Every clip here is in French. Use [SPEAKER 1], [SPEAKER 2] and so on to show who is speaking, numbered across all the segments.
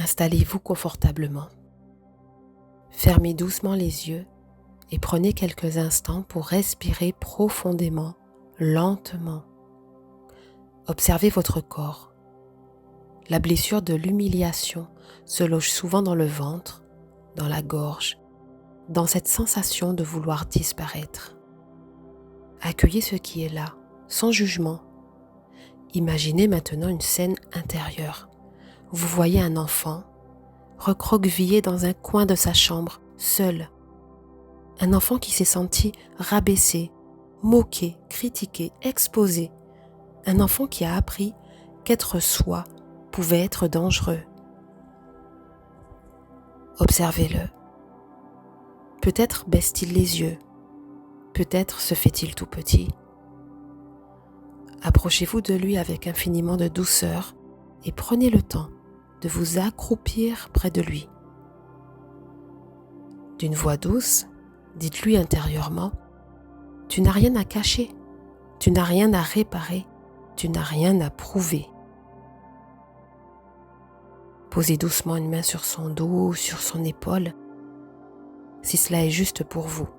[SPEAKER 1] Installez-vous confortablement. Fermez doucement les yeux et prenez quelques instants pour respirer profondément, lentement. Observez votre corps. La blessure de l'humiliation se loge souvent dans le ventre, dans la gorge, dans cette sensation de vouloir disparaître. Accueillez ce qui est là, sans jugement. Imaginez maintenant une scène intérieure. Vous voyez un enfant recroquevillé dans un coin de sa chambre, seul. Un enfant qui s'est senti rabaissé, moqué, critiqué, exposé. Un enfant qui a appris qu'être soi pouvait être dangereux. Observez-le. Peut-être baisse-t-il les yeux. Peut-être se fait-il tout petit. Approchez-vous de lui avec infiniment de douceur et prenez le temps de vous accroupir près de lui. D'une voix douce, dites-lui intérieurement : « Tu n'as rien à cacher, tu n'as rien à réparer, tu n'as rien à prouver. » Posez doucement une main sur son dos ou sur son épaule, si cela est juste pour vous.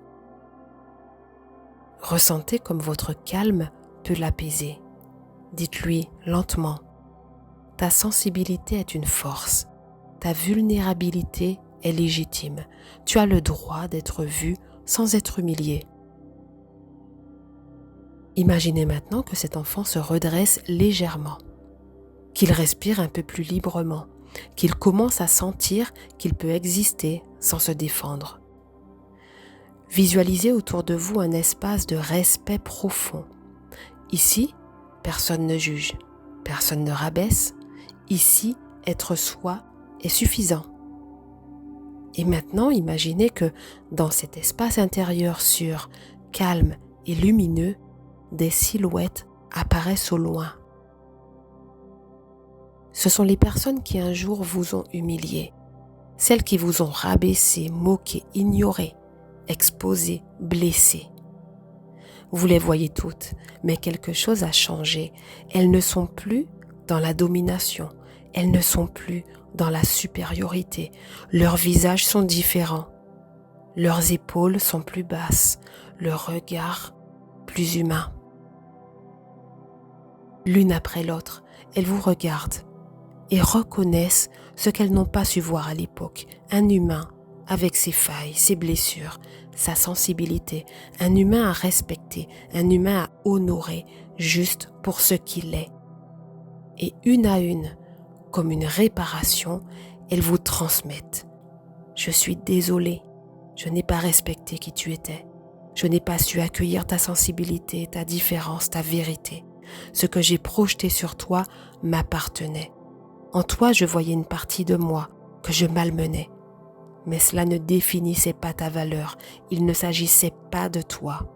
[SPEAKER 1] Ressentez comme votre calme peut l'apaiser. Dites-lui lentement : « Ta sensibilité est une force, ta vulnérabilité est légitime. Tu as le droit d'être vu sans être humilié. » Imaginez maintenant que cet enfant se redresse légèrement, qu'il respire un peu plus librement, qu'il commence à sentir qu'il peut exister sans se défendre. Visualisez autour de vous un espace de respect profond. Ici, personne ne juge, personne ne rabaisse. Ici, être soi est suffisant. Et maintenant, imaginez que dans cet espace intérieur sûr, calme et lumineux, des silhouettes apparaissent au loin. Ce sont les personnes qui un jour vous ont humilié, celles qui vous ont rabaissé, moqué, ignoré, exposé, blessé. Vous les voyez toutes, mais quelque chose a changé. Elles ne sont plus dans la domination, elles ne sont plus dans la supériorité. Leurs visages sont différents, leurs épaules sont plus basses, leur regard plus humain. L'une après l'autre, elles vous regardent et reconnaissent ce qu'elles n'ont pas su voir à l'époque. Un humain avec ses failles, ses blessures, sa sensibilité. Un humain à respecter, un humain à honorer juste pour ce qu'il est. Et une à une, comme une réparation, elles vous transmettent. Je suis désolée, je n'ai pas respecté qui tu étais. Je n'ai pas su accueillir ta sensibilité, ta différence, ta vérité. Ce que j'ai projeté sur toi m'appartenait. En toi, je voyais une partie de moi que je malmenais. Mais cela ne définissait pas ta valeur. Il ne s'agissait pas de toi.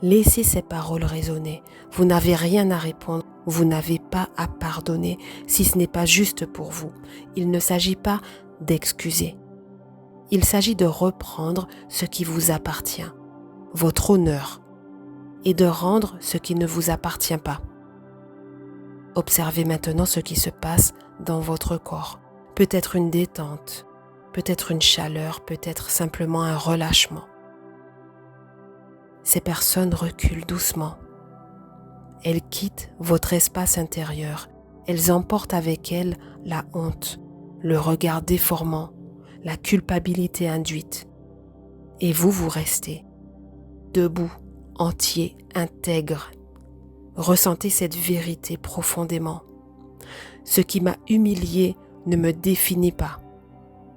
[SPEAKER 1] Laissez ces paroles résonner. Vous n'avez rien à répondre. Vous n'avez pas à pardonner si ce n'est pas juste pour vous. Il ne s'agit pas d'excuser. Il s'agit de reprendre ce qui vous appartient, votre honneur, et de rendre ce qui ne vous appartient pas. Observez maintenant ce qui se passe dans votre corps. Peut-être une détente, peut-être une chaleur, peut-être simplement un relâchement. Ces personnes reculent doucement. Elles quittent votre espace intérieur. Elles emportent avec elles la honte, le regard déformant, la culpabilité induite. Et vous restez debout, entier, intègre. Ressentez cette vérité profondément. Ce qui m'a humilié ne me définit pas.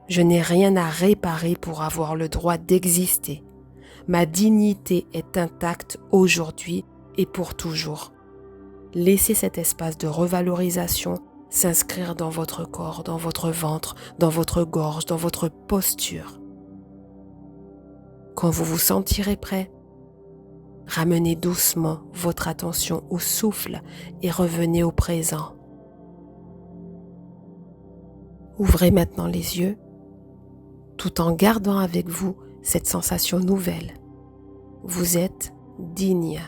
[SPEAKER 1] Je n'ai rien à réparer pour avoir le droit d'exister. Ma dignité est intacte aujourd'hui et pour toujours. Laissez cet espace de revalorisation s'inscrire dans votre corps, dans votre ventre, dans votre gorge, dans votre posture. Quand vous vous sentirez prêt, ramenez doucement votre attention au souffle et revenez au présent. Ouvrez maintenant les yeux, tout en gardant avec vous cette sensation nouvelle. Vous êtes digne.